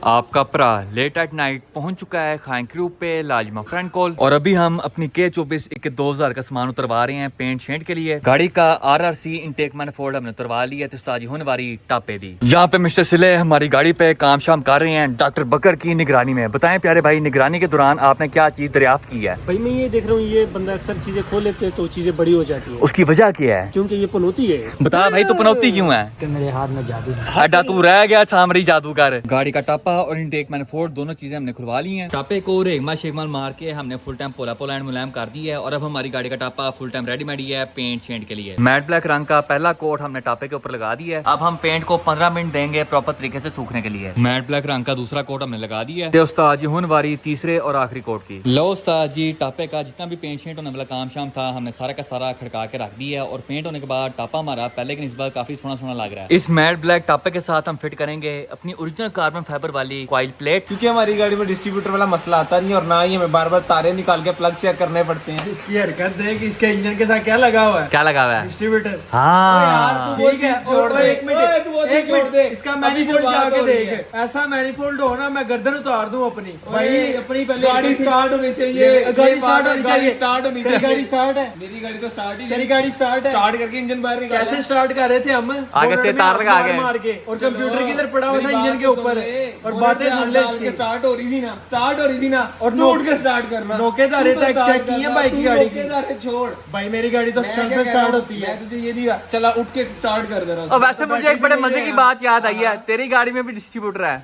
आपका भरा late at night पहुंच चुका है खान क्रू पे लाजमा फ्रेंड कॉल और अभी हम अपनी K24 2000 का सामान उतरवा रहे हैं पेंट शेंट के लिए। गाड़ी का RRC इनटेक मैनिफोल्ड हमने उतरवा लिया है, उस्ताद जी होने वाली टापे दी। यहाँ पे मिस्टर सिले हमारी गाड़ी पे काम शाम कर रहे हैं डॉक्टर बकर की निगरानी में। बताएं प्यारे भाई, निगरानी के दौरान आपने क्या चीज दरियाफ्त की है? भाई मैं ये देख रहा हूँ, ये बंदा अक्सर चीजें खोल लेते हैं तो चीजें बड़ी हो जाती है। उसकी वजह क्या है? क्योंकि ये पनौती है। बता भाई, तू पनौती क्यों है? कि मेरे हाथ में जादू है। अड्डा तू रह गया सामरी जादूगर। गाड़ी का टापा और इनटेक मैनिफोल्ड दोनों चीजें हमने खुलवा ली हैं। टापे को रेगमा शेगमाल मार के हमने फुल टाइम पोला पोला एंड मुलायम कर दी है और अब हमारी गाड़ी का टापा फुल टाइम रेडीमेड ही है पेंट शेंट के लिए। मैट ब्लैक रंग का पहला कोट हमने टापे के ऊपर लगा दिया है। अब हम पेंट को 15 मिनट देंगे प्रॉपर तरीके से सूखने के लिए। मैट ब्लैक रंग का दूसरा कोट हमने लगा दिया है। उस्ताद जी होने वाली तीसरे और आखिरी कोट की। लो उस्ताद जी, टापे का जितना भी पेंट शेंट होने वाला काम शाम था हमने सारा का सारा खड़का के रख दिया है और पेंट होने के बाद टापा हमारा पहले की निस्बत काफी सोना सोना लग रहा है। इस मैट ब्लैक टापे के साथ हम फिट करेंगे अपनी ओरिजिनल कार्बन फाइबर वाली कॉइल प्लेट, क्योंकि हमारी गाड़ी में डिस्ट्रीब्यूटर वाला मसला आता नहीं और ना ही हमें बार बार तारे निकाल के प्लग चेक करने पड़ते हैं। इसकी हरकत देख, इसके इंजन के साथ क्या लगा हुआ है? क्या लगा हुआ है? डिस्ट्रीब्यूटर। हाँ ठीक है, छोड़ दे एक मिनट, इसका मैनिफोल्ड जाके देख। ऐसा मैनिफोल्ड हो ना, मैं गर्दन उतार दूं अपनी। भाई अपनी पहले गाड़ी स्टार्ट होनी चाहिए। गाड़ी स्टार्ट होनी चाहिए। गाड़ी स्टार्ट है। मेरी गाड़ी तो स्टार्ट ही। तेरी गाड़ी स्टार्ट है। स्टार्ट करके इंजन बाहर निकाला। कैसे स्टार्ट कर रहे थे हम? आगे से तार लगा के मार के और कंप्यूटर किधर पड़ा हुआ था इंजन के ऊपर और बातें सुन ले इसकी। स्टार्ट हो रही थी ना और नोट के स्टार्ट करना। नोके दारे तक चेक किए बाइक की गाड़ी की। छोड़ भाई, मेरी गाड़ी तो पे स्टार्ट होती है। तुझे ये नहीं चला उठ के स्टार्ट कर दे रहा। और वैसे मुझे एक बड़े मजे की बात याद आई है, तेरी गाड़ी में भी डिस्ट्रीब्यूटर है।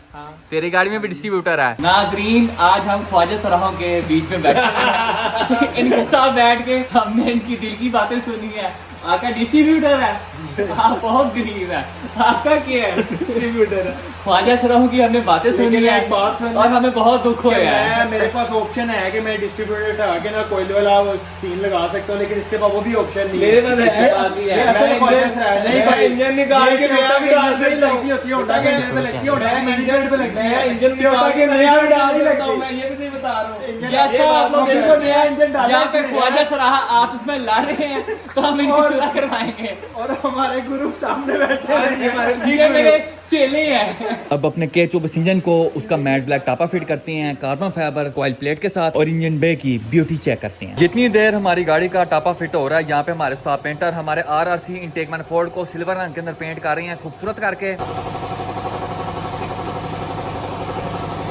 तेरी गाड़ी में भी डिस्ट्रीब्यूटर है। नाज़रीन, आज हम ख्वाजा सराहों के बीच में बैठे हैं। इनके साथ बैठ के हमने इनकी दिल की बातें सुनी है। आपका डिस्ट्रीब्यूटर है, आप बहुत गरीब है, आपका क्या है? डिस्ट्रीब्यूटर है। ख्वाजा सराहों की हमने बातें सुनी है और हमें बहुत दुख हुआ है। मेरे पास ऑप्शन है कि मैं डिस्ट्रीब्यूटर हटा के ना कोयल वाला सीन लगा सकता हूँ, लेकिन इसके पास वो भी ऑप्शन नहीं है। मेरे पास है। नहीं भाई, इंजन निकाल के नया भी डाल के लगती होती है, होंडा के इंजन पे लगती है, होंडा के इंजन पे लगती है। इंजन निकाल के नया भी डाल के लगता हूं, मैं ये भी नहीं बता रहा हूं। जैसा आप लोग इसको नया इंजन डाल के पे ख्वाजा सराहा आप इसमें ला रहे हैं तो हम इनकी सुलह करवाएंगे और हमारे गुरु सामने बैठे हैं। ये मेरे चेले हैं। अब अपने K24 इंजन को उसका मैट ब्लैक टापा फिट करते हैं कार्बन फाइबर कॉइल प्लेट के साथ और इंजन बे की ब्यूटी चेक करते हैं। जितनी देर हमारी गाड़ी का टापा फिट हो रहा है, यहाँ पे हमारे उस्ताद पेंटर हमारे RRC इनटेक मैनिफोल्ड को सिल्वर रंग के अंदर पेंट कर रहे हैं खूबसूरत करके।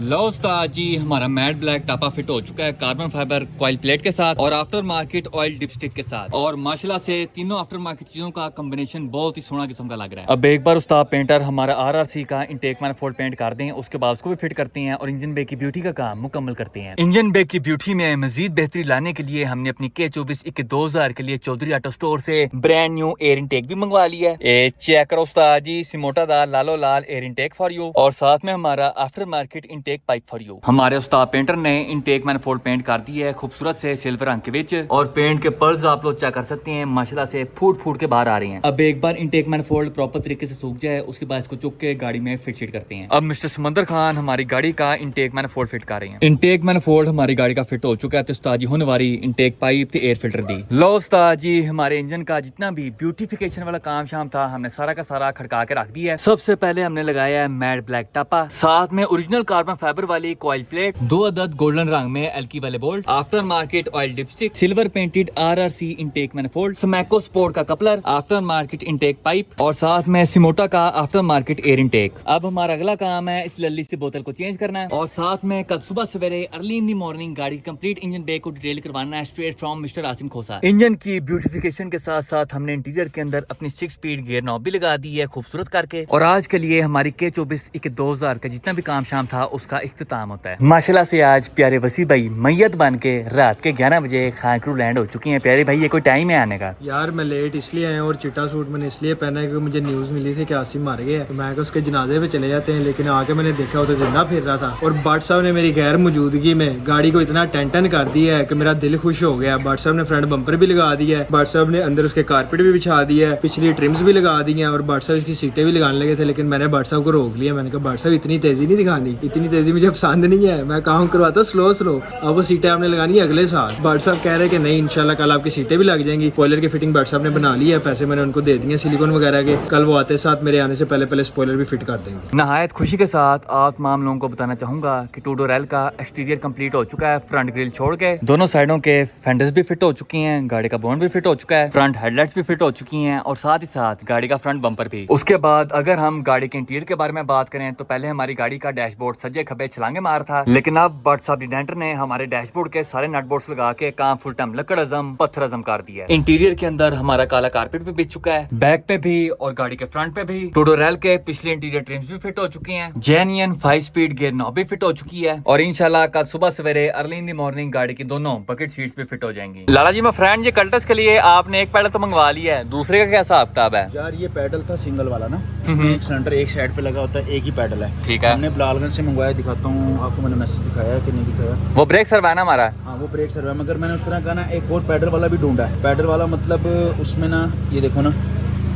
लो उस्ताद जी, हमारा मैट ब्लैक टापा फिट हो चुका है कार्बन फाइबर कॉइल प्लेट के साथ और आफ्टर मार्केट ऑयल डिपस्टिक के साथ और माशाल्लाह से तीनों आफ्टर मार्केट चीजों का कॉम्बिनेशन बहुत ही सोना किस्म का लग रहा है। अब एक बार उस्ताद पेंटर हमारा RRC का इनटेक मैनिफोल्ड पेंट कर दें, उसके बाद उसको भी फिट करते हैं और इंजन बे की ब्यूटी का काम मुकम्मल करते हैं। इंजन बे की ब्यूटी में मजीद बेहतरी लाने के लिए हमने अपनी K24 2000 के लिए चौधरी ऑटो स्टोर से ब्रांड न्यू एयर इनटेक भी मंगवा लिया है। चेक करो उस्ताद जी, सिमोटा दा लालो लाल एयर इनटेक फॉर यू और साथ में हमारा after market intake pipe for you. हमारे उस्ताद पेंटर ने इनटेक मैनिफोल्ड पेंट कर दी है खूबसूरत से सिल्वर रंग के विच और पेंट के पर्ल्स आप लोग चेक कर सकते हैं, माशाल्लाह से फूट के बाहर आ रही हैं। अब एक बार इनटेक मैनिफोल्ड प्रॉपर तरीके से सूख जाए, उसके बाद इसको चुक के गाड़ी में फिट करते हैं। अब मिस्टर समंदर खान हमारी गाड़ी का इनटेक मैनिफोल्ड फिट कर रहे हैं। इनटेक मैनिफोल्ड हमारी गाड़ी का फिट हो चुका है तो उस्ताद जी होने वाली इनटेक पाइप ते एयर फिल्टर दी। लो उस्ताद जी, हमारे इंजन का जितना भी ब्यूटिफिकेशन वाला काम शाम था हमने सारा का सारा खड़का के रख दिया है। सबसे पहले हमने लगाया है मैट ब्लैक टापा, साथ में ओरिजिनल कार्बन फाइबर वाली कॉइल प्लेट, 2 अदद गोल्डन रंग में एल्की वाले बोल्ट, after market oil dipstick, silver painted RRC intake manifold, स्मैको स्पोर्ट का coupler, after market intake pipe और साथ में सिमोटा का आफ्टर मार्केट एयर इनटेक। अब हमारा अगला काम है इस लल्ली से बोतल को चेंज करना है और साथ में कल सुबह सवेरे अर्ली इन दी मॉर्निंग गाड़ी कंप्लीट इंजन बे को डिटेल करवाना है straight from mister Asim Khosa. Engine की ब्यूटिफिकेशन के साथ साथ हमने इंटीरियर के अंदर अपनी 6 स्पीड गियर नॉब भी लगा दी है खूबसूरत करके और आज के लिए हमारी K24 2000 का जितना भी काम शाम था उसका इख्तिताम होता है। माशाल्लाह से आज प्यारे वसी भाई मैयत बन के रात के 11 बजे खान क्रू लैंड हो चुकी हैं। प्यारे भाई, ये कोई टाइम है आने का? यार मैं लेट इसलिए आया और चिट्टा सूट मैंने इसलिए पहना है क्योंकि मुझे न्यूज मिली थी कि आसिम मर गया, तो मैं उसके जनाजे पे चले जाते हैं, लेकिन आके मैंने देखा वो तो जिंदा फिर रहा था और भट्ट साहब ने मेरी गैर मौजूदगी में गाड़ी को इतना टेंटन कर दिया है कि मेरा दिल खुश हो गया। भट्ट साहब ने फ्रंट बम्पर भी लगा दिया है, भट्ट साहब ने अंदर उसके कारपेट भी बिछा दिया है, पिछली ट्रिम्स भी लगा दी है और भट्ट साहब इसकी सीटें भी लगाने लगे थे, लेकिन मैंने भट्ट साहब को रोक लिया। मैंने कहा भट्ट साहब इतनी तेजी नहीं दिखानी, इतनी तेजी मुझे पसंद नहीं है, मैं काम करवाता स्लो स्लो। अब वो सीटें आपने लगानी है अगले साल। भट्ट साहब कह रहे हैं कि नहीं इंशाल्लाह कल आपकी सीटें भी लग जाएंगी। स्पॉइलर की फिटिंग भट्ट साहब ने बना ली है, पैसे मैंने उनको दे दिए सिलिकॉन वगैरह के। कल वो आते साथ मेरे आने से पहले स्पॉइलर भी फिट कर देंगे। नहायत खुशी के साथ आप तमाम लोगों को बताना चाहूंगा कि टू डोर एल का एक्सटीरियर कंप्लीट हो चुका है। फ्रंट ग्रिल छोड़ के दोनों साइडों के फेंडर्स भी फिट हो चुकी हैं, गाड़ी का बोनट भी फिट हो चुका है, फ्रंट हेडलाइट्स भी फिट हो चुकी हैं और साथ ही साथ गाड़ी का फ्रंट बम्पर भी। उसके बाद अगर हम गाड़ी के इंटीरियर के बारे में बात करें तो पहले हमारी गाड़ी का डैशबोर्ड सज्जे खब्बे छलांगे मार था, लेकिन अब भट्ट साहब डिजाइनर ने हमारे डैशबोर्ड के सारे नट बोल्ट्स लगा के काम फुल टाइम लकड़ अज़म पत्थर अज़म कर दिया है। इंटीरियर के अंदर हमारा काला कारपेट भी बिछ चुका है, बैक पे भी और गाड़ी के फ्रंट पे भी। टू डोर एल के पिछले इंटीरियर ट्रिम्स भी फिट हो चुकी हैं, जेन्युइन 5 स्पीड गियर नॉब भी फिट हो चुकी है और इंशाल्लाह कल सुबह सवेरे अर्ली इन द मॉर्निंग गाड़ी की दोनों बकेट सीट्स भी फिट हो जाएंगी। लाला जी मैं फ्रेंड, ये कल्टस के लिए आपने एक पैडल तो मंगवा लिया है, दूसरे का क्या हिसाब किताब है? यार ये पैडल था सिंगल वाला ना, इसमें एक सिलेंडर एक साइड पे लगा होता है, एक ही पैडल है। ठीक है, हमने बिलालगंज से मंगवाया, दिखाता हूँ आपको, मैंने मैसेज दिखाया कि नहीं दिखाया। वो ब्रेक सर्वाना हमारा। हाँ वो ब्रेक सर्वा, मगर मैंने उस तरह का ना एक और पैडल वाला भी ढूंढा है। पैडल वाला मतलब उसमें ना ये देखो ना,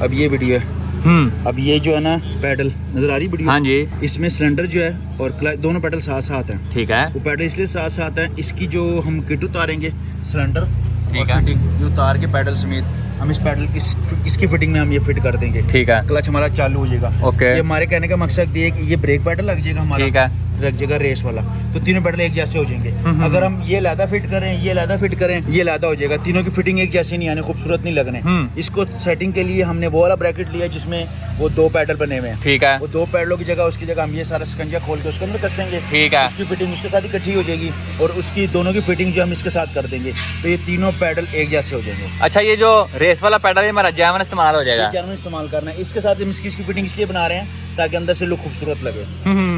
अब ये वीडियो है, अब ये जो है ना पैडल नजर आ रही वीडियो? हाँ जी। इसमें सिलेंडर जो है और दोनों पैडल साथ साथ हैं। ठीक है, वो पैडल इसलिए साथ साथ है, इसकी जो हम किट उतारेंगे सिलेंडर ठीक और है, फिटिंग जो उतार के पैडल समेत हम इस पैडल इसकी फिटिंग में हम ये फिट कर देंगे। ठीक है, क्लच हमारा चालू हो जाएगा। ओके, ये हमारे कहने का मकसद ये है कि ये ब्रेक पैडल लग जाएगा हमारा, ठीक है, लग जाएगा रेस वाला, तो तीनों पैडल एक जैसे हो जाएंगे। अगर हम ये लादा फिट करें, ये लादा फिट करें, ये लादा हो जाएगा, तीनों की फिटिंग एक जैसी नहीं आने, खूबसूरत नहीं लगने। इसको सेटिंग के लिए हमने वो वाला ब्रैकेट लिया जिसमें वो 2 पैडल बने हुए हैं। ठीक है, वो 2 पैडलों की जगह उसकी जगह हम ये सारा स्कंजा खोल के उसके अंदर कसेंगे। ठीक है, उसकी फिटिंग उसके साथ इकट्ठी हो जाएगी और उसकी दोनों की फिटिंग जो हम इसके साथ कर देंगे, तो ये तीनों पैडल एक जैसे हो जाएंगे। अच्छा ये जो रेस वाला पैडल है हमारा जैमन इस्तेमाल हो जाएगा? जर्मन इस्तेमाल करना है। इसके साथ हम इसकी फिटिंग इसलिए बना रहे हैं ताकि अंदर से लुक खूबसूरत लगे,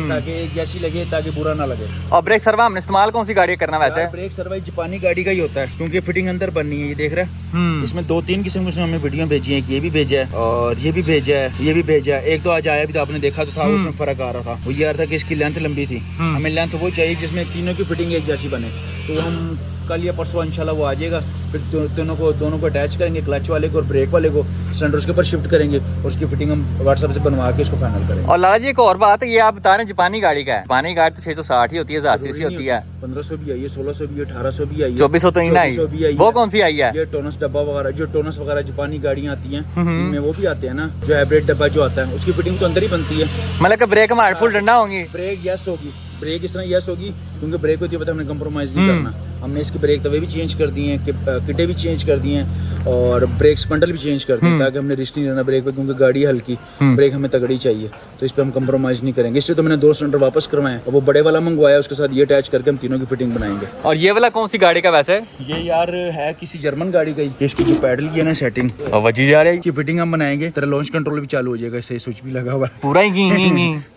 ताकि एक जैसी लगे, ताकि बुरा ना लगे। और ब्रेक सर्वा हमने इस्तेमाल कौन सी गाड़ी करना वैसे? ब्रेक सर्वाइव जापानी गाड़ी का ही होता है, क्योंकि फिटिंग अंदर बननी है। ये देख रहे हैं, इसमें 2-3 किस्म की हमने वीडियो भेजी है कि ये भी भेजा है और ये भी भेजा है, ये भी भेजा है। एक तो आज आया भी तो आपने देखा तो था, उसमें फर्क आ रहा था। वो ये आ रहा था कि इसकी लेंथ लंबी थी, हमें लेंथ वो चाहिए जिसमें तीनों की फिटिंग एक जैसी बने। तो हम कल या परसों इंशाल्लाह वो आ जाएगा, फिर दोनों को अटैच करेंगे, क्लच वाले को और ब्रेक वाले को सिलेंडर उसके ऊपर शिफ्ट करेंगे और उसकी फिटिंग हम व्हाट्सएप से बनवा के उसको फाइनल करेंगे। और लाला जी एक और बात है, ये आप बता रहे हैं जापानी गाड़ी का है, जापानी गाड़ी तो 660 ही होती है, 1000 सीसी होती है। 1500 भी आई है, 1600 भी है, 1800 भी आई है, 2400 तो नहीं आई। वो कौन सी आई है? ये टोनस डब्बा वगैरह, जो टोनस वगैरह जापानी गाड़ियाँ आती हैं इनमें वो भी आते हैं ना, जो हाइब्रिड डब्बा जो आता है उसकी फिटिंग तो अंदर ही बनती है। मतलब कि ब्रेक हमारे फुल डंडा होंगी? ब्रेक यस होगी, ब्रेक इस तरह यस होगी, क्योंकि ब्रेक होती है पता, हमने कंप्रोमाइज़ नहीं करना। हमने इसके ब्रेक तवे भी चेंज कर दिए हैं, किटें भी चेंज कर दिए हैं और ब्रेक स्पंडल भी चेंज कर दिए हैं, ताकि हमने रिस्क नहीं लेना ब्रेक पे, क्योंकि गाड़ी हल्की, ब्रेक हमें तगड़ी चाहिए, तो इस पर हम कंप्रोमाइज़ नहीं करेंगे। इसलिए तो मैंने 2 सिलेंडर वापस करवाए और वो बड़े वाला मंगवाया, उसके साथ ये अटैच करके हम तीनों की फिटिंग बनाएंगे। और ये वाला कौन सी गाड़ी का वैसे? ये यार है किसी जर्मन गाड़ी का ही, इसकी जो पैडल की है ना सेटिंग वजी जा रही की फिटिंग हम बनाएंगे, तेरा लॉन्च कंट्रोल भी चालू हो जाएगा, इससे स्विच भी लगा हुआ है पूरा ही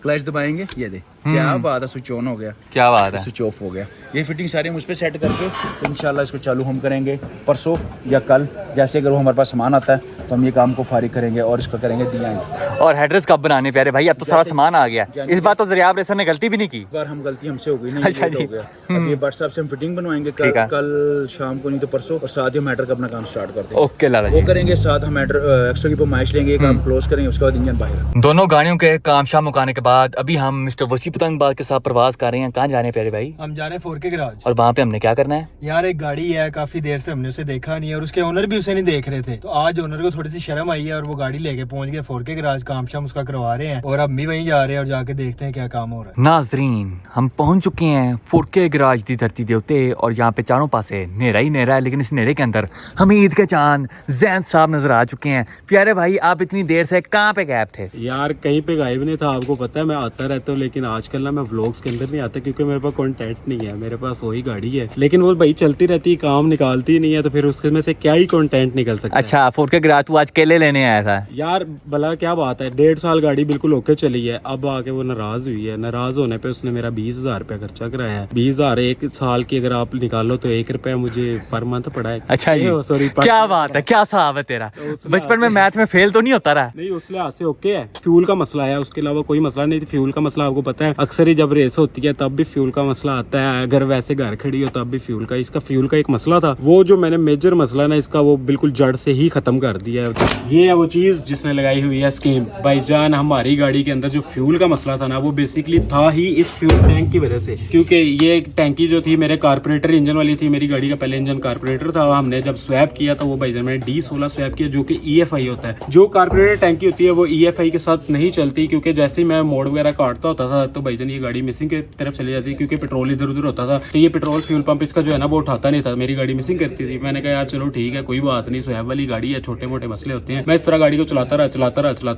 क्लच दबाएंगे, ये दे क्या बात है, स्विच ऑन हो गया, क्या बात है, स्विच ऑफ हो गया। ये फिटिंग सारी मुझ पे सेट करके तो इंशाल्लाह इसको चालू हम करेंगे परसों या कल, जैसे अगर वो हमारे पास सामान आता है तो हम ये काम को फारिग करेंगे और इसको करेंगे दिया। और हेडरेस्ट कब बनाने प्यारे भाई? अब तो सारा सामान आ गया, इस बार तो ज़रियाब रेसर ने गलती भी नहीं की। इस बार हम गलती हमसे हो गई नहीं, अच्छा जी। हो गया। अब ये व्हाट्सएप से हम फिटिंग बनवाएंगे कल शाम को, नहीं तो परसों, और साथ ही हम हैडर का अपना काम स्टार्ट करते हैं। ओके लाला वो जी करेंगे, साथ हम हैडर एक्स्ट्रा की पैमाइश लेंगे, काम क्लोज करेंगे, उसके बाद इंजन बाहर। दोनों गाड़ियों के काम शाम मुकाने के बाद अभी हम मिस्टर वसी पतंगबाज के साथ प्रवास कर रहे हैं। कहाँ जा रहे हैं प्यारे भाई? हम जा रहे हैं 4K गराज। और वहाँ पे हमने क्या करना है? यार एक गाड़ी है, काफी देर से हमने उसे देखा नहीं है और उसके ओनर भी उसे नहीं देख रहे थे, तो आज ओनर को थोड़ी सी शर्म आई है और वो गाड़ी लेके पहुंच गए 4K गराज, काम शाम उसका करवा रहे हैं और अब भी वहीं जा रहे हैं और जाके देखते हैं क्या काम हो रहा है। नाजरीन हम पहुंच चुके हैं 4K गराज दी धरती दे उत्ते और यहाँ पे चारों पासे नेरा ही नेरा है, लेकिन इस नेरे के अंदर हमें ईद के चांद जैन साहब नजर आ चुके हैं। प्यारे भाई आप इतनी देर से कहाँ पे गायब थे? यार कहीं पे गायब नहीं था, आपको पता है मैं आता रहता हूँ, लेकिन आजकल ना मैं व्लॉग्स के अंदर नहीं आता क्योंकि मेरे पास कंटेंट नहीं है, मेरे पास वही गाड़ी है, लेकिन वो भाई चलती रहती है, काम निकालती नहीं है, तो फिर उसके में से क्या ही कंटेंट निकल सकता है। अच्छा 4K गराज तू आज केले लेने आया था? यार भला क्या बात है, 1.5 साल गाड़ी बिल्कुल ओके चली है, अब आके वो नाराज हुई है। नाराज होने पे उसने मेरा 20,000 रुपया खर्चा कराया है। 20,000 एक साल की अगर आप निकालो तो 1 रुपया मुझे पर मंथ पड़ा है। अच्छा जी, सॉरी क्या बात है, क्या साहब है तेरा। बचपन में मैथ में फेल तो नहीं होता रहा? नहीं, उस लिहाज से ओके है। फ्यूल का मसला है, उसके अलावा कोई मसला नहीं। फ्यूल का मसला आपको पता है, अक्सर ही जब रेस होती है तब भी फ्यूल का मसला आता है, अगर वैसे घर खड़ी हो तब भी फ्यूल का। इसका फ्यूल का एक मसला था, वो जो मैंने मेजर मसला ना इसका वो बिल्कुल जड़ से ही खत्म कर दिया है। ये है वो चीज जिसने लगाई हुई है स्कीम। भाईजान हमारी गाड़ी के अंदर जो फ्यूल का मसला था ना, वो बेसिकली था ही इस फ्यूल टैंक की वजह से, क्योंकि ये टैंकी जो थी मेरे कारपोरेटर इंजन वाली थी, मेरी गाड़ी का पहले इंजन कारपोरेटर था। हमने जब स्वैप किया था वो भाईजान मैंने D16 स्वैप किया, जो कि EFI होता है। जो कारपोरेटर टैंकी होती है वो EFI के साथ नहीं चलती, क्योंकि जैसे ही मैं मोड़ वगैरह काटता होता था तो भाईजान ये गाड़ी मिसिंग की तरफ चली जाती, क्योंकि पेट्रोल इधर उधर होता था। तो ये पेट्रोल फ्यूल पंप इसका जो है ना वो उठाता नहीं था, मेरी गाड़ी मिसिंग करती थी। मैंने कहा यार चलो ठीक है, कोई बात नहीं, स्वैप वाली गाड़ी है, छोटे मोटे मसले होते हैं। मैं इस तरह गाड़ी को चलाता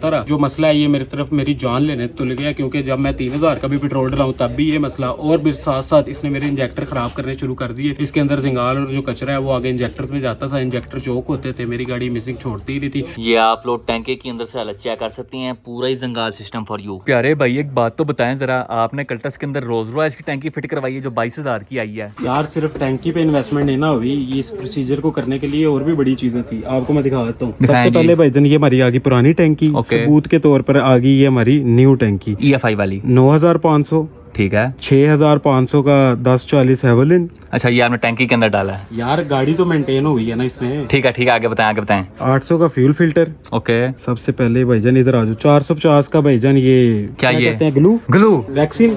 रहा। जो मसला है ये मेरी तरफ मेरी जान लेने तुल गया, क्योंकि जब मैं 3000 का भी पेट्रोल डलाऊं तब भी ये मसला, और भी साथ साथ इसने मेरे इंजेक्टर खराब करने शुरू कर दिए। इसके अंदर जिंगाल और जो कचरा है वो आगे इंजेक्टर्स में जाता था, इंजेक्टर चौक होते थे, मेरी गाड़ी मिसिंग छोड़ती ही नहीं थी। ये आप लोग टैंके के अंदर से हालत चेक कर सकते हैं, पूरा ही जंगाल सिस्टम फॉर यू। प्यारे भाई एक बात तो बताएं जरा, आपने कल्टस के अंदर रोल्स रॉयस की टैंकी फिट करवाई है जो 22,000 की आई है। यार सिर्फ टैंकी पे इन्वेस्टमेंट नहीं ना हुई, ये इस प्रोसीजर को करने के लिए और भी बड़ी चीजें थी, आपको मैं दिखा देता हूँ। सबसे पहले भाईजान ये हमारी आ गई पुरानी टैंकी, सबूत के तौर पर आ गई ये हमारी न्यू टैंकी EFI वाली 9500, ठीक है। 6500 का 1040 हेवलिन। अच्छा ये आपने टैंकी के अंदर डाला है। यार गाड़ी तो मेंटेन हो गई है ना इसमें। ठीक है आगे बताएं। 800 का फ्यूल फिल्टर। ओके सबसे पहले भाईजान इधर आ जाओ, 450 का भाईजान ये क्या ये कहते हैं, ग्लू वैक्सीन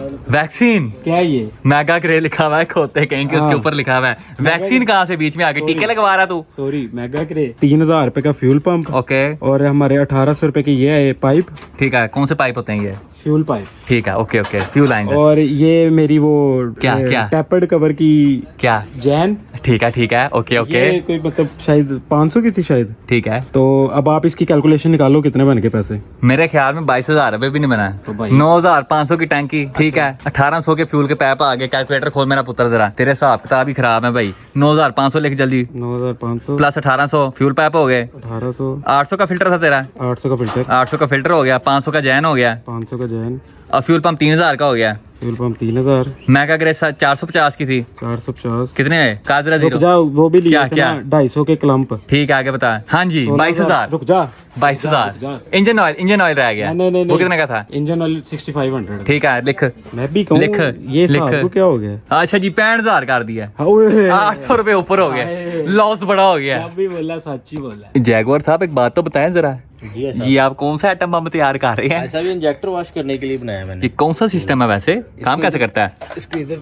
क्या है ये, मेगा ग्रे लिखा हुआ है, खोते कहीं के उसके ऊपर लिखा हुआ है वैक्सीन। कहाँ से बीच में आगे टीके लगवा रहा तू? Sorry mega grey. 3000 रुपए का फ्यूल पंप। ओके और हमारे 1800 रुपए की ये है पाइप। ठीक है, कौन से पाइप होते हैं ये? Fuel pipe. ठीक है ओके फ्यूल आएंगे। और ये मेरी वो क्या टैपर्ड कवर की क्या जैन। ठीक है ओके ये कोई मतलब शायद 500 की थी शायद। ठीक है, तो अब आप इसकी कैलकुलेशन निकालो कितने बन के पैसे। मेरे ख्याल में 22,000 रुपए भी नहीं बना तो भाई 9,500 की टैंकी। ठीक है 1800 के फ्यूल के पैप आ गए। कैलकुलेटर खोल मेरा पुत्र जरा, तेरे हिसाब किताब ही खराब है भाई। 9,500 लिख जल्दी, 9500 प्लस 1800 फ्यूल पैप हो गए, 1800 800 का फिल्टर था तेरा, 800 का फिल्टर, 800 का फिल्टर हो गया, 500 का जैन हो गया, 500 का जैन, और फ्यूल पंप 3,000 का हो गया। फ्यूल पंप 3000, मैगा ग्रेस 450 की थी। 450 कितने है? काजरा रुक जीरो। जा, वो भी लिया क्या? 250 के क्लम्प। ठीक है आगे बता। हाँ जी 22,000। रुक जा 22,000। इंजन ऑयल रह गया। नहीं वो कितने का था? Engine oil 6500। ठीक है लिख। मैं भी कहूँ लिख ये साहब को क्या हो गया। अच्छा जी 65,000 कर दिया, ओए, 800 रुपए ऊपर हो गए, लॉस बड़ा हो गया। जब भी बोला सच ही बोला। जैगुआर साहब एक बात तो बताएं जरा, ये आप कौन सा एटम बम तैयार कर रहे हैं? ऐसा भी इंजेक्टर वॉश करने के लिए बनाया मैंने। ये कौन सा सिस्टम है वैसे, काम कैसे करता है? इसको इधर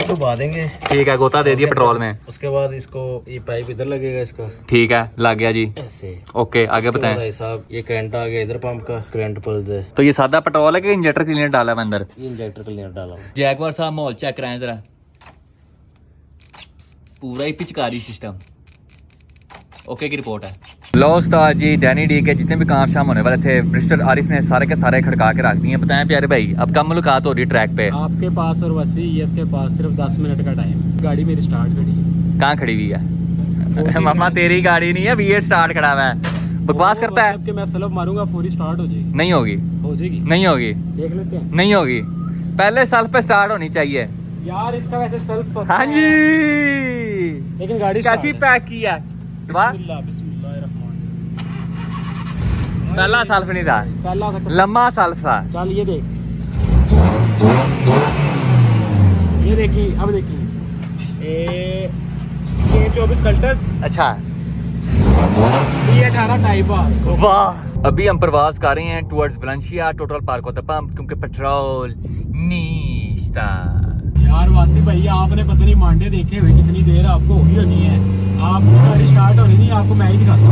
डुबा देंगे। ठीक है गोता दे दिया पेट्रोल में, उसके बाद इसको ये पाइप इधर लगेगा इसका। ठीक है लग गया जी। ऐसे ओके आगे बताएं। भाई साहब ये करंट आ गया इधर पंप का, करंट पल्स है। तो ये सादा पेट्रोल है कि इंजेक्टर क्लीनर डाला है अंदर? ये इंजेक्टर क्लीनर डाला हुआ। जैगुआर साहब माहौल चेक कराएं जरा, पूरा ही पिचकारी सिस्टम। ओके की रिपोर्ट है। लो उस्ताद जी डैनी डी के जितने भी काम शाम होने वाले थे ब्रिस्टर आरिफ ने सारे के सारे खड़का के रख दिए। बताएं प्यारे भाई अब कब मुलाकात हो रही है ट्रैक पे? आपके पास और वसी के पास सिर्फ 10 मिनट का टाइम। गाड़ी मेरी स्टार्ट खड़ी है। कहाँ खड़ी हुई है? मामा तेरी गाड़ी नहीं है, V8 स्टार्ट खड़ा हुआ है, बकवास करता है। कि मैं स्लब मारूंगा पूरी स्टार्ट हो जाएगी। नहीं होगी, हो जाएगी, नहीं होगी, देख लेते हैं। नहीं होगी, पहले सेल्फ पे स्टार्ट होनी चाहिए। यार इसका वैसे सेल्फ हाँ जी लेकिन गाड़ी कैसी पैक की है? पहला सेल्फ नहीं था, पहला लम्बा सेल्फ था। चल ये देख, ये देखी, अब देखी ये 24 कल्टस। अच्छा ये 18 टाइप है। वाह। अभी हम प्रवास कर रहे हैं towards Valencia, total park of the pump, क्योंकि पेट्रोल नीस्ता। यार वासी भैया आपने पता नहीं मांडे देखे हुए कितनी देर आपको होगी होनी है, आपकी गाड़ी स्टार्ट होनी नहीं, आपको मैं ही दिखाता हूँ।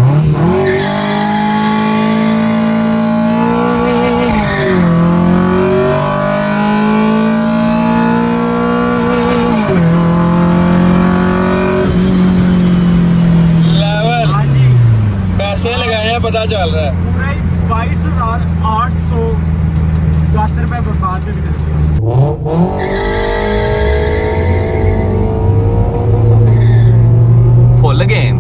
पैसे लगाए पता चल रहा है पूरा ही 22,810 रुपए बर्बाद में निकल गए। फुल गेम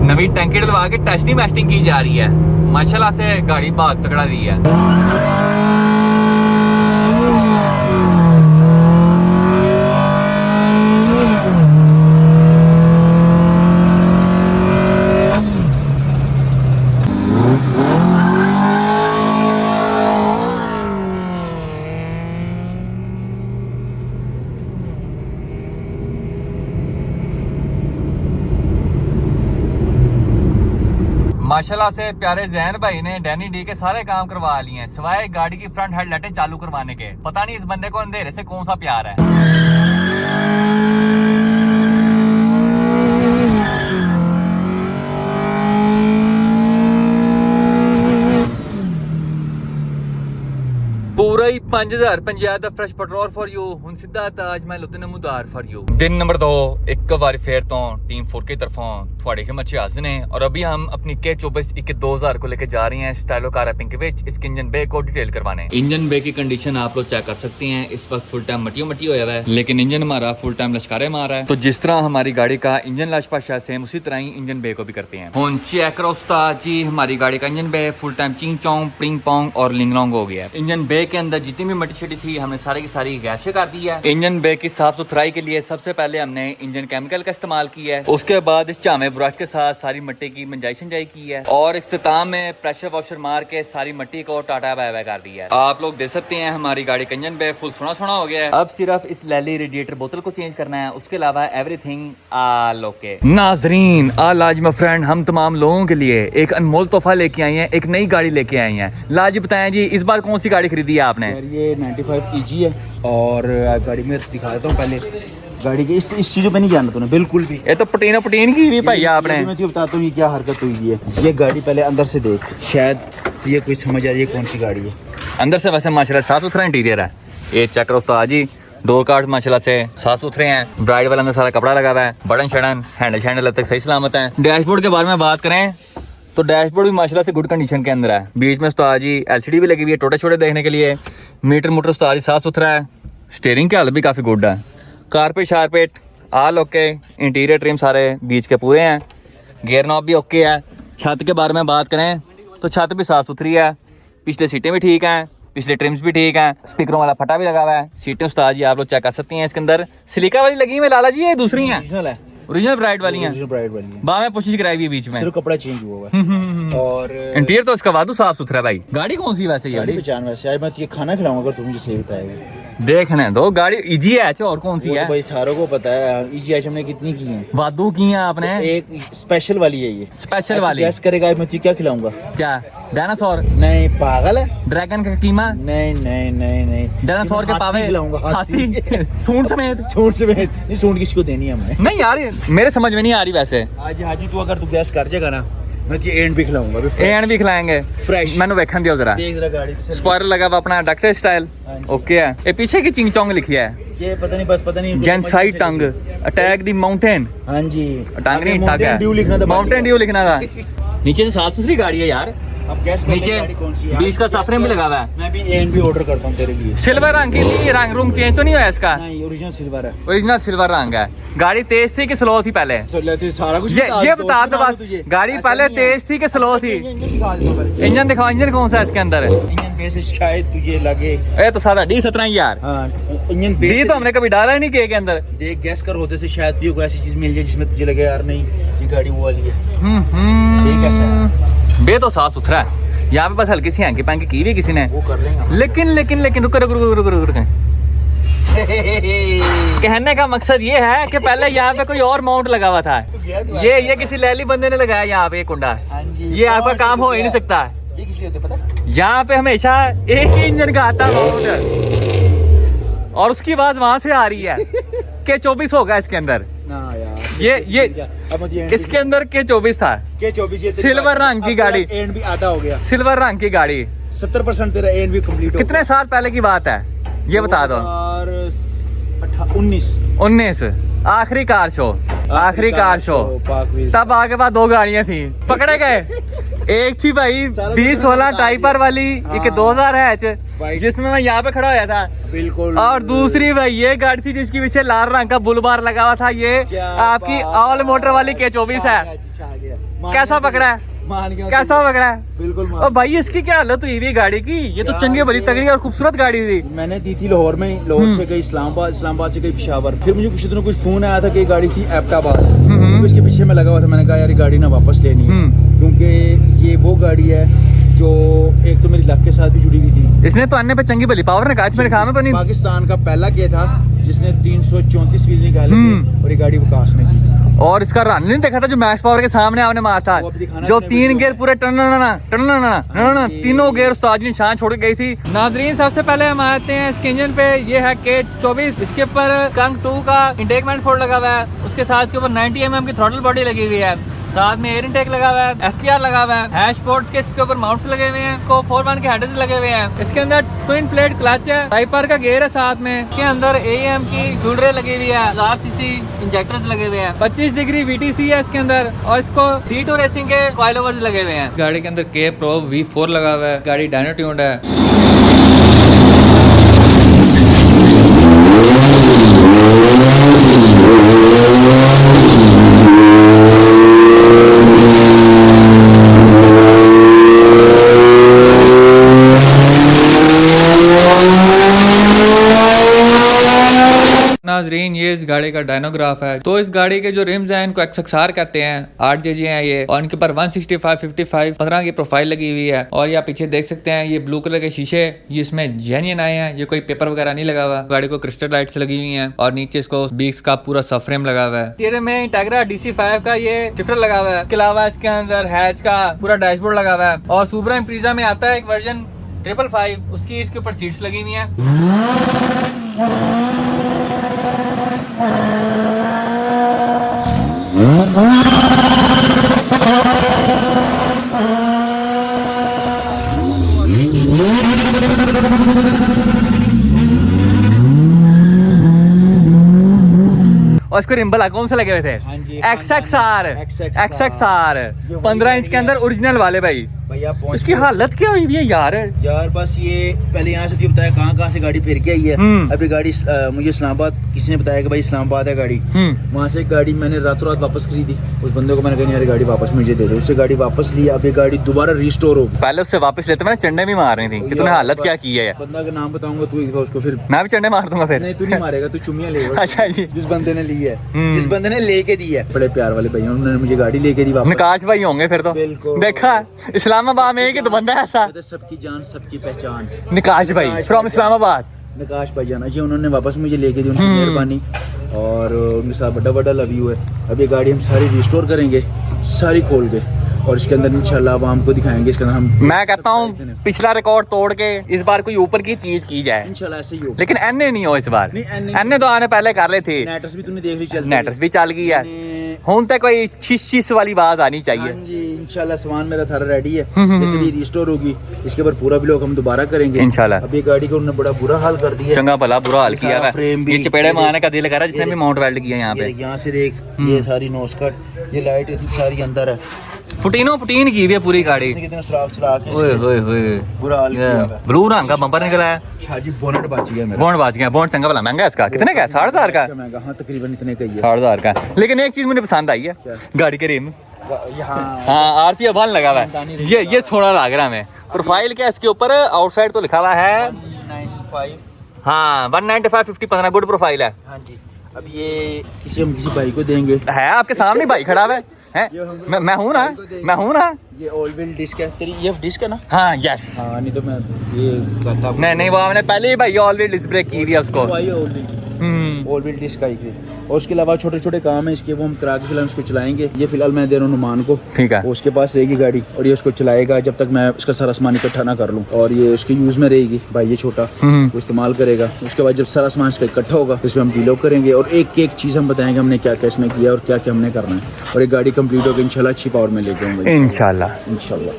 नवी टैंकी डलवा के टेस्टिंग मैस्टिंग की जा रही है। माशाल्लाह से गाड़ी भाग तगड़ा दी है। माशाल्लाह से प्यारे जैन भाई ने डैनी डी के सारे काम करवा लिए हैं सिवाय गाड़ी की फ्रंट हेडलाइटें चालू करवाने के। पता नहीं इस बंदे को अंधेरे से कौन सा प्यार है। पूरा ही 5050 ਦਾ ਫਰੈਸ਼ ਪੈਟਰੋਲ ਫॉर ਯੂ। ਹੁਣ ਸਿੱਧਾ ਤਾਜ ਮਹਿਲ ਉਤੇ ਨਮੂਦਾਰ ਫॉर ਯੂ। दिन नंबर 2 एक बार फिर तो टीम 4K तरफों थोड़ी हिम्मत हाजिर ने और अभी हम अपनी K24 2000 को लेके जा रहे हैं स्टाइलो कार रैपिंग के बीच इसके इंजन बे को डिटेल करवाने। इंजन बे की कंडीशन आप लोग चेक कर सकते हैं। इस वक्त फुल टाइम मटियो मटी होया है लेकिन इंजन हमारा फुल टाइम लश्कारे मार रहा है। तो जिस तरह हमारी गाड़ी का इंजन लशपाशा सेम उसी तरह ही इंजन बे को भी करते हैं। हुन चेक करो उस्ताद जी हमारी गाड़ी का इंजन बे फुल टाइम चिंग चोंग पिंग पोंग और लिंगलोंग हो गया है। इंजन बे के अंदर जितनी भी मटी शटी थी हमने सारी की सारी गैस से कर दी है। इंजन बे की साफ सुथराई के लिए सबसे पहले हमने इंजन केमिकल का इस्तेमाल किया है। उसके बाद इस चामे ब्रश के साथ सारी मिट्टी की मंजाई शंजाई की है और इख्तिताम में प्रेशर वॉशर मार के सारी मिट्टी को टाटा बाय बाय कर दिया है। आप लोग देख सकते हैं हमारी गाड़ी का इंजन बे फुल सोना सोना हो गया है। अब सिर्फ इस लैली रेडिएटर बोतल को चेंज करना है। उसके अलावा एवरीथिंग ऑल ओके। नाजरीन आज माय फ्रेंड हम तमाम लोगों के लिए एक अनमोल तोहफा लेके आए हैं। एक नई गाड़ी लेके आए हैं। लाजी बताएं जी इस बार कौन सी गाड़ी खरीदी है आपने? ये 95 EG है और गाड़ी में दिखा देता हूँ पहले। गाड़ी के इस चीज़ों पे नहीं जानना तूने बिल्कुल भी। ये तो पटीना पटीन की हुई भाई आपने। मैं तुझे बताता हूँ ये क्या हरकत हुई है। ये गाड़ी पहले अंदर से देख शायद ये कोई समझ आ जाए कौन सी गाड़ी है। अंदर से वैसे माशाल्लाह साफ सुथरा इंटीरियर है। ये चेक करो उस्ताद जी डोर कार्ड माशाल्लाह से साफ सुथरे हैं। ब्राइड वाला अंदर सारा कपड़ा लगा हुआ है। बटन शटन हैंडल शैंडल अब तक सही सलामत है। डैशबोर्ड के बारे में बात करें तो डैशबोर्ड भी माशाल्लाह से गुड कंडीशन के अंदर है। बीच में उस्ताद जी LCD भी लगी हुई है टोटे छोटे देखने के लिए। मीटर मोटर उस्ताद जी साफ सुथरा है। स्टीयरिंग की हालत भी काफ़ी गुड है। कारपेट शारपेट आल ओके। इंटीरियर ट्रिम सारे बीच के पूरे हैं। गियर नॉब भी ओके है। छत के बारे में बात करें तो छत भी साफ़ सुथरी है। पिछले सीटें भी ठीक हैं। पिछले ट्रिम्स भी ठीक हैं। स्पीकरों वाला फटा भी लगा हुआ है। सीटें उस्ताद जी आप लोग चेक कर सकते हैं। इसके अंदर सिलिका वाली लगी हुई लाला जी ये दूसरी हैं ओरिजिनल ब्राइड वाली हैं। ब्राइड वाली है। बाद में पुशिश कराई हुई है बीच में। सिर्फ कपड़ा चेंज हुआ है और इंटीरियर तो इसका वादू साफ सुथरा है भाई। गाड़ी कौन सी वैसे गाड़ी पहचान वैसे मैं तुझे खाना खिलाऊंगा अगर तुम मुझे सही बताएगा। देखने दो गाड़ी इजी है और कौन सी है भाई सारों को पता है। EG हमने कितनी की है वादू की है आपने। एक स्पेशल वाली है ये स्पेशल वाली। गैस करेगा मैं तुझे क्या खिलाऊंगा? क्या डायनासोर? नहीं पागल है। ड्रैगन का कीमा? नहीं नहीं नहीं नहीं डायनासोर के पावे? खिलाऊंगा हाथी सूंड समेत? सूंड समेत नहीं। सूंड किसको देनी है हमने? नहीं यार मेरे समझ में नहीं आ रही वैसे। आज हाजी तू अगर तू गैस कर जाएगा ना मैं तुझे एंड भी खिलाऊंगा। एंड भी खिलाएंगे फ्रेश। मैंने वेखन दियो जरा। देख जरा गाड़ी स्पॉइलर लगा हुआ अपना डक्टर स्टाइल ओके है। ये पीछे की चिंग चोंग लिखी है ये पता नहीं बस पता नहीं जेनसाइड टंग अटैक द माउंटेन। हाँ जी टंग नहीं टग है माउंटेन ड्यू लिखना था। नीचे से साफ सुथरी गाड़ी है यार। अब गैस नीचे गाड़ी कौन सी है? 20 का सफरेम भी लगा हुआ है। मैं भी एंड भी ऑर्डर करता हूँ तेरे लिए। सिल्वर रंग की थी रंग रूम चेंज तो नहीं हुआ इसका? नहीं ओरिजिनल सिल्वर है। ओरिजिनल सिल्वर रंग है। गाड़ी तेज थी कि स्लो थी पहले? सारा कुछ ये बता दो बस गाड़ी पहले तेज थी कि स्लो थी? इंजन दिखाओ इंजन कौन सा है इसके अंदर? इंजन बेस शायद तुझे लगे ये तो सादा D17 यार। इंजन डी बेस तो हमने कभी डाला ही नहीं के अंदर। देख गैस कर होते से शायद तुझे कोई ऐसी चीज मिल जाए जिसमें तुझे लगे यार नहीं ये गाड़ी वो वाली है। ये कैसा है? बे तो साफ सुथरा है। यहाँ पे बस हल्की सी हैंकी पैंकी की हुई किसी ने। वो कर लेंगे। लेकिन रुक कहने का मकसद ये है कि पहले यहाँ पे कोई और माउंट लगा हुआ था। ये किसी लैली बंदे ने लगाया यहाँ पे कुंडा। ये आपका काम हो ही नहीं सकता। ये किस लिए होता है पता? यहाँ पे हमेशा एक ही इंजन का आता माउंट और उसकी आवाज वहां से आ रही है। K24 होगा इसके अंदर। ना यार ये इसके अंदर K24 था। K24 सिल्वर रंग की गाड़ी। एंड भी आधा हो गया। सिल्वर रंग की गाड़ी 70% तेरा एंड भी कंप्लीट हो गया। कितने साल पहले की बात है ये बता दो? 19 आखिरी कार शो तब आगे बाद 2 गाड़ियां थी पकड़े गए। एक थी भाई 2016 टाइपर वाली एक 2000 है जिसमें मैं यहाँ पे खड़ा होया था बिल्कुल। और दूसरी भाई ये गाड़ी थी जिसके पीछे लाल रंग का बुलबार लगा हुआ था। ये आपकी ऑल मोटर वाली K24 है। कैसा पकड़ा है? कैसा पकड़ा है? बिल्कुल। और भाई इसकी क्या हालत हुई थी गाड़ी की? ये तो चंगी बड़ी तगड़ी और खूबसूरत गाड़ी थी। मैंने दी थी लाहौर में। लाहौर से गई इस्लामाबाद से गई पेशावर। फिर मुझे कुछ दिनों कुछ फोन आया था कि गाड़ी थी एबटाबाद। तो इसके पीछे मैं लगा हुआ था। मैंने कहा यार गाड़ी ना वापस लेनी है क्योंकि ये वो गाड़ी है जो एक तो मेरी लक के साथ भी जुड़ी हुई थी। इसने तो अन्य पे चंगी भली पावर ने कहा मेरे खामे पर नहीं। पाकिस्तान का पहला के था जिसने 334 व्हील निकाले थे और ये गाड़ी विकास ने की। और इसका रन नहीं देखा था जो मैक्स पावर के सामने आपने मारा था, वो अब दिखाना जो है 3 गियर पूरे टन तीनों गियर उस्ताद जी निशान छोड़ के गई थी। नाजरीन सबसे पहले हम आते हैं इसके इंजन पे। ये है K24, इसके ऊपर कंग 2 का इंटेक मैनिफोल्ड लगा हुआ है, उसके साथ इसके ऊपर 90 mm की थ्रॉटल बॉडी लगी हुई है, साथ में एयर इनटेक लगा हुआ है, FPR लगा हुआ है, हैश पोर्ट्स के इसके ऊपर माउंट्स लगे हुए हैं, को 4-1 के हेडर्स लगे हुए हैं। इसके अंदर ट्विन प्लेट क्लच है, टाइपर का गियर है, साथ में इसके अंदर AEM की फ्यूल रेल लगी हुई है, 1000 सीसी इंजेक्टर्स लगे हुए हैं, 25 डिग्री VTC है इसके अंदर, और इसको D2 रेसिंग के कॉइल ओवर्स लगे हुए हैं। गाड़ी के अंदर K Pro V4 लगा हुआ है, गाड़ी डायनो ट्यून्ड है। नाजरीन ये इस गाड़ी का डायनोग्राफ है। तो इस गाड़ी के जो रिम्स हैं इनको XXR कहते हैं, 8 JG हैं ये, और इनके ऊपर 165/55 15 की प्रोफाइल लगी हुई है। और ये आप पीछे देख सकते हैं ये ब्लू कलर के शीशे, ये इसमें जेन्युइन आए हैं, ये कोई पेपर वगैरह नहीं लगा हुआ। गाड़ी को क्रिस्टल लाइट्स लगी हुई हैं और नीचे इसको बीक्स का पूरा सबफ्रेम लगा हुआ है। इंटीरियर में इंटेग्रा DC5 का ये शिफ्टर लगा हुआ है, इसके अलावा इसके अंदर हैच का पूरा डैशबोर्ड लगा हुआ है, और सुपरा इम्प्रीजा में आता है एक वर्जन 555, उसकी इसके ऊपर सीट्स लगी हुई हैं। और इसको रिम्बल कौन से लगे हुए थे? XXR 15 इंच के अंदर ओरिजिनल वाले भाई। भैया इसकी हालत क्या हुई है यार? बस ये पहले यहाँ से तुझे बताया कहाँ से गाड़ी फिर के आई है। अभी गाड़ी मुझे इस्लामाबाद किसी ने बताया कि भाई इस्लामाबाद है गाड़ी, वहाँ से गाड़ी मैंने रातों रात वापस खरीदी। उस बंदे को मैंने कहा यार गाड़ी वापस मुझे दे दो, उससे गाड़ी वापस ली। अब ये गाड़ी दोबारा रिस्टोर हो। पहले उससे वापस लेते मैंने चंडे भी मार रही थी कि तूने हालत क्या की है। बंदा का नाम बताऊंगा तू उसको, फिर मैं भी चंडे मार दूंगा फिर। नहीं तू नहीं मारेगा, तू चुम्मियां लेगा। अच्छा जी। जिस बंदे ने ली है, जिस बंदे ने लेके दी है, बड़े प्यार वाले भैया, उन्होंने मुझे गाड़ी लेके दी वापस। निकाश भाई होंगे फिर तो। बिल्कुल। देखा इस्लामाबाद में कि तो बंदा है ऐसा। सबकी जान सबकी पहचान। निकाश भाई फ्रॉम इस्लामाबाद। निकाश भाई जाना जी, उन्होंने वापस मुझे लेके दी, उनकी मेहरबानी और उनके साथ बड़ा बड़ा लव यू है। अब ये गाड़ी हम सारी रिस्टोर करेंगे, सारी खोल के, और इसके अंदर इंशाल्लाह आवाम को दिखाएंगे। इसके अंदर हम, मैं कहता हूँ पिछला रिकॉर्ड तोड़ के इस बार कोई ऊपर की चीज की जाए इंशाल्लाह ऐसे ही हो। लेकिन एनए नहीं हो इस बार। एनए तो आने पहले कर ले थे। नेटर्स भी तूने देख ली, चल नेटर्स भी चल गई है। हूं तक कोई छिस वाली बात आनी चाहिए। हाँ जी इंशाल्लाह सामान मेरा सारा रेडी है, जैसे भी रिस्टोर होगी इसके ऊपर पूरा व्लॉग हम दोबारा करेंगे इंशाल्लाह। अब ये गाड़ी को उन्होंने बड़ा बुरा हाल कर दिया, चंगा भला बुरा हाल किया है। ये चपेड़े मारने का दिल कर रहा है जिसने भी माउंट वेल्ड किया यहाँ पे। यहाँ से देख ये सारी नोस्कट, ये लाइट सारी अंदर है, पुटीन की हुई है पूरी गाड़ी। कितने शराब चला के बुरा हाल किया है। ब्लू रंग का बम्पर निकला है। शाजी बोनट बच गया मेरा। बोनट बच गया। बोनट चंगा भला महंगा है इसका। कितने का है? 7,500 का। महंगा, हाँ तकरीबन इतने का ही है। 7,500 का। लेकिन एक चीज मुझे पसंद आई है, गाड़ी के रिम। हाँ RPF 1 लगा हुआ है। ये सोना लग रहा है हमें। प्रोफाइल क्या इसके ऊपर आउटसाइड तो लिखा हुआ है 195। हाँ 195/50 15 गुड प्रोफाइल है। हाँ जी। अब ये किसी भाई को देंगे, है आपके सामने भाई खड़ा हुआ है। मैं हूँ ना। ये ऑल व्हील डिस्क है तेरी, ये डिस्क है ना? हाँ यस। हाँ नहीं तो मैं ये कहता नहीं वो आपने पहले ही भाई ऑल व्हील डिस्क ब्रेक की हुई है उसको। ऑल व्हील डिस्क आई थी, और उसके अलावा छोटे छोटे काम है इसके, वो हम करा के फिलहाल उसको चलाएंगे। ये फिलहाल मैं दे रहा हूँ नुमान को, ठीक है। उसके पास रहेगी गाड़ी और ये उसको चलाएगा जब तक मैं इसका सारा सामान इकट्ठा ना कर लूँ, और ये उसके यूज में रहेगी। भाई ये छोटा वो इस्तेमाल करेगा, उसके बाद जब सारा सामान इसका इकट्ठा होगा इसमें हम वीलॉग करेंगे और एक एक चीज हम बताएंगे हमने क्या क्या इसमें किया और क्या क्या हमने करना है, और एक गाड़ी कंप्लीट होकर इंशाल्लाह अच्छी पावर में लेके आऊंगा इंशाल्लाह।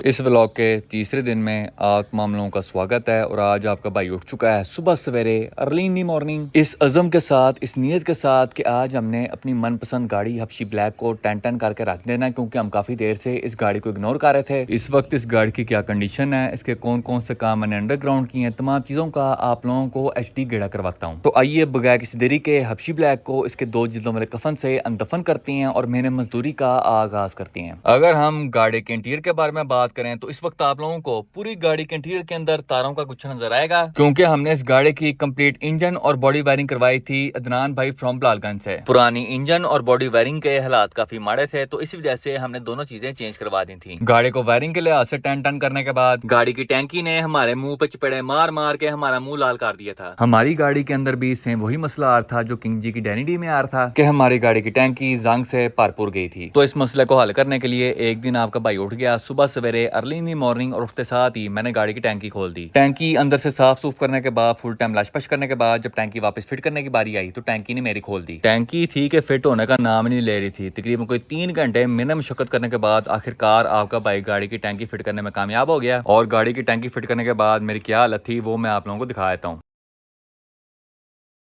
इस व्लॉग के तीसरे दिन में आप तमाम लोगों का स्वागत है, और आज आपका भाई उठ चुका है सुबह सवेरे अर्ली इन दी मॉर्निंग, इस अज़म के साथ, इस नीयत के साथ कि आज हमने अपनी मनपसंद गाड़ी हबशी ब्लैक को 10-10 करके रख देना, क्योंकि हम काफी देर से इस गाड़ी को इग्नोर कर रहे थे। इस वक्त इस गाड़ी की क्या कंडीशन है, इसके कौन कौन से काम मैंने अंडरग्राउंड किए हैं, तमाम चीजों का आप लोगों को HD गेड़ा करवाता हूँ। तो आइए बगैर किसी देरी के हबशी ब्लैक को इसके 2 जिल्दों वाले कफन से अनदफन करती हैं और मेहनत मजदूरी का आगाज करती हैं। अगर हम गाड़ी के इंटीरियर के बारे में बात करें तो इस वक्त आप लोगों को पूरी गाड़ी के इंटीरियर के अंदर तारों का गुच्छा नजर आएगा, क्योंकि हमने इस गाड़ी की कंप्लीट इंजन और बॉडी वायरिंग करवाई थी अदनान भाई फ्रॉम बिलालगंज से। पुरानी इंजन और बॉडी वायरिंग के हालात काफी माड़े थे, तो इसी वजह से हमने दोनों चीजें चेंज करवा दी थी। गाड़ी को वायरिंग के लिहाज से टन करने के बाद गाड़ी की टैंकी ने हमारे मुंह पे चपेड़े मार मार के हमारा मुंह लाल कर दिया था। हमारी गाड़ी के अंदर भी सेम वही मसला आ रहा था जो किंग जी की डैनिडी में आ रहा था कि हमारी गाड़ी की टैंकी जंग से भरपूर गई थी। तो इस मसले को हल करने के लिए एक दिन आपका भाई उठ गया सुबह सवेरे अर्ली इन दी मॉर्निंग और उसके साथ ही मैंने गाड़ी की टैंकी खोल दी। टैंकी अंदर से साफ सूफ करने के बाद फुल टाइम लशपश करने के बाद जब टैंकी वापस फिट करने की बारी आई तो टैंकी ने मेरी खोल दी। टैंकी थी कि फिट होने का नाम नहीं ले रही थी। तकरीबन कोई 3 घंटे मेहनत मशक्कत करने के बाद आखिरकार आपका भाई गाड़ी की टैंकी फिट करने में कामयाब हो गया। और गाड़ी की टैंकी फिट करने के बाद मेरी क्या हालत थी वो मैं आप लोगों को दिखा देता हूँ।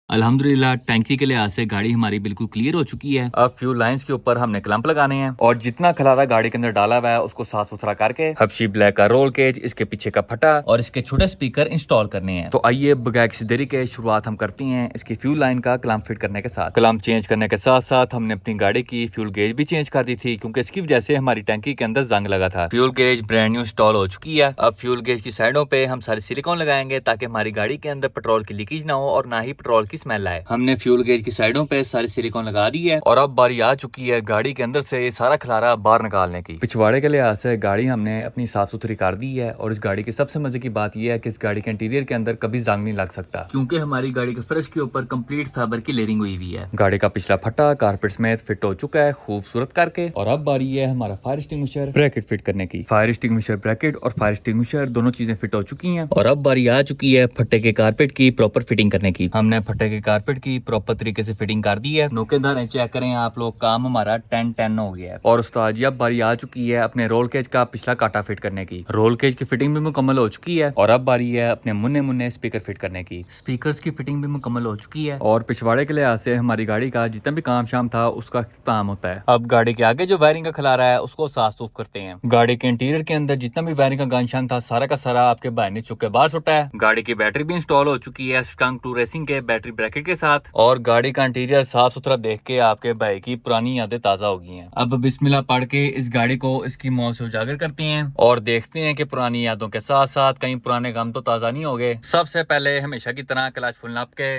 अल्हम्दुलिल्लाह टैंकी के लिहाज से गाड़ी हमारी बिल्कुल क्लियर हो चुकी है। अब फ्यूल लाइंस के ऊपर हमने क्लैंप लगाने हैं और जितना खलारा गाड़ी के अंदर डाला हुआ है उसको साफ सुथरा करके हबशी ब्लैक का रोल केज, इसके पीछे का फटा और इसके छोटे स्पीकर इंस्टॉल करने हैं। तो आइए बगैर किसी देरी के शुरुआत हम करती हैं इसकी फ्यूल लाइन का क्लैंप फिट करने के साथ। क्लैंप चेंज करने के साथ साथ हमने अपनी गाड़ी की फ्यूल गेज भी चेंज कर दी थी क्योंकि इसकी वजह से हमारी टैंकी के अंदर जंग लगा था। Fuel gauge brand new install हो चुकी है। अब फ्यूल गेज की साइडों पे हम सारे सिलिकॉन लगाएंगे ताकि हमारी गाड़ी के अंदर पेट्रोल की लीकेज ना हो और ना ही पेट्रोल की स्मेल आए। हमने फ्यूल गेज की साइडों पे सारी सिलिकॉन लगा दी है और अब बारी आ चुकी है गाड़ी के अंदर से ये सारा खलारा बाहर निकालने की। पिछवाड़े के लिहाज से गाड़ी हमने अपनी साफ सुथरी कर दी है और इस गाड़ी की सबसे मजे की बात यह है कि इस गाड़ी के इंटीरियर के अंदर कभी जंग नहीं लग सकता क्योंकि हमारी गाड़ी के फर्श के ऊपर कंप्लीट फाइबर की लेयरिंग हुई हुई है। गाड़ी का पिछला फट्टा कारपेट समेत फिट हो चुका है खूबसूरत करके। और अब बारी है हमारा फायर एक्सटिंग्विशर ब्रैकेट फिट करने की। फायर एक्सटिंग्विशर ब्रैकेट और फायर एक्सटिंग्विशर दोनों चीजें फिट हो चुकी है और अब बारी आ चुकी है फट्टे के कारपेट की प्रॉपर फिटिंग करने की। हमने फट्टे के कारपेट की प्रॉपर तरीके से फिटिंग कर दी है। नोकेदार चेक करें आप लोग, काम हमारा 10-10 हो गया है। और उस्ताद जी अब बारी आ चुकी है अपने रोल केज का पिछला काटा फिट करने की। रोल केज की फिटिंग भी मुकम्मल हो चुकी है और अब बारी है अपने मुन्ने स्पीकर फिट करने की। स्पीकर्स की फिटिंग भी मुकम्मल हो चुकी है और पिछवाड़े के लिहाज से हमारी गाड़ी का जितना भी काम शाम था उसका इख्तिताम होता है। अब गाड़ी के आगे जो वायरिंग का खलारा है उसको साफ सूफ करते हैं। गाड़ी के इंटीरियर के अंदर जितना भी वायरिंग का गानशान था सारा का सारा आपके भाई ने चुप के बाहर सुटा है। गाड़ी की बैटरी भी इंस्टॉल हो चुकी है स्कंक 2 रेसिंग के बैटरी ब्रैकेट के साथ और गाड़ी का इंटीरियर साफ सुथरा देख के आपके भाई की पुरानी यादें ताजा हो गई हैं। अब बिस्मिल्लाह पढ़ के इस गाड़ी को इसकी मौत से उजागर करते हैं और देखते हैं कि पुरानी यादों के साथ साथ कहीं पुराने गम तो ताजा नहीं हो गए। सबसे पहले हमेशा की तरह क्लच फुल नाप के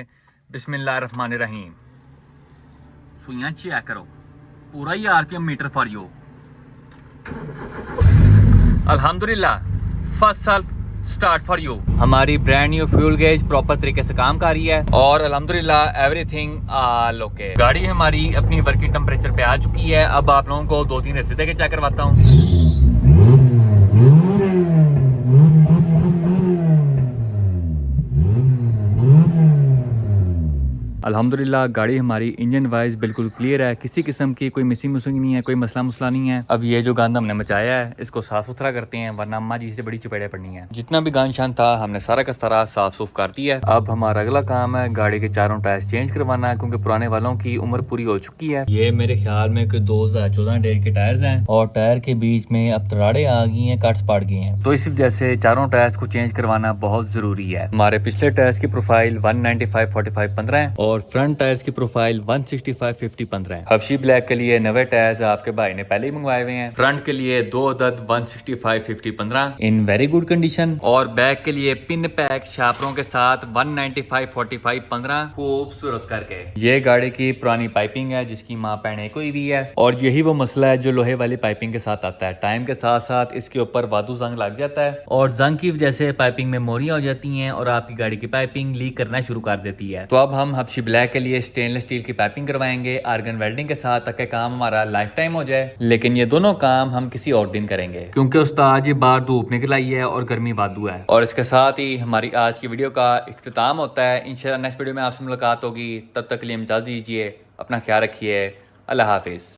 बिस्मिल्लाहिर्रहमानिर्रहीम। सुइयां चेक करो, पूरा ही आरपीएम मीटर फॉर यू। अल्हम्दुलिल्लाह first self start for you. हमारी brand new fuel gauge proper तरीके से काम कर रही है और अल्हम्दुलिल्लाह एवरीथिंग ऑल ओके। गाड़ी हमारी अपनी वर्किंग टेम्परेचर पे आ चुकी है। अब आप लोगों को 2-3 हिस्से देके चेक करवाता हूँ। अल्हम्दुलिल्लाह गाड़ी हमारी इंजन वाइज बिल्कुल क्लियर है, किसी किस्म की कोई मिसिंग नहीं है, कोई मसला मुसला नहीं है। अब ये जो गंद हमने मचाया है इसको साफ सुथरा करते हैं वरना अम्मा जी से बड़ी चपेड़े पड़नी है। जितना भी गंद शान था हमने सारा का सारा साफ सूफ कर दिया है। अब हमारा अगला काम है गाड़ी के चारों टायर चेंज करवाना है क्योंकि पुराने वालों की उम्र पूरी हो चुकी है। ये मेरे ख्याल में 2014 डेट के टायर्स हैं और टायर के बीच में अब तराड़े आ गई हैं, कट्स पड़ गए हैं, तो इस वजह से चारों टायर्स को चेंज करवाना बहुत जरूरी है। हमारे पिछले टायर्स की प्रोफाइल 195/45/15 है और फ्रंट टायर्स की प्रोफाइल 165/50/15 है। हबशी ब्लैक के लिए नवे टायर्स आपके भाई ने पहले ही मंगवाए हुए हैं। फ्रंट के लिए 2 अदद 165/50/15 इन वेरी गुड कंडीशन और बैक के लिए पिन पैक शापरों के साथ 195/45/15 खूबसूरत करके। ये गाड़ी की पुरानी पाइपिंग है जिसकी माँ पहने कोई भी है और यही वो मसला है जो लोहे वाली पाइपिंग के साथ आता है। टाइम के साथ साथ इसके ऊपर वादू जंग लग जाता है और जंग की वजह से पाइपिंग में मोरियां हो जाती हैं और आपकी गाड़ी की पाइपिंग लीक करना शुरू कर देती है। तो अब हम हबशी ब्लैक के लिए स्टेनलेस स्टील की पाइपिंग करवाएंगे आर्गन वेल्डिंग के साथ ताकि काम हमारा लाइफ टाइम हो जाए। लेकिन ये दोनों काम हम किसी और दिन करेंगे क्योंकि उस्ताद ये बाहर धूप निकल आई है और गर्मी वादू है। और इसके साथ ही हमारी आज की वीडियो का इख्तिताम होता है। इंशाल्लाह नेक्स्ट वीडियो में आपसे मुलाकात होगी, तब तक के लिए इजाज़त दीजिए, अपना ख्याल रखिए, अल्लाह हाफिज।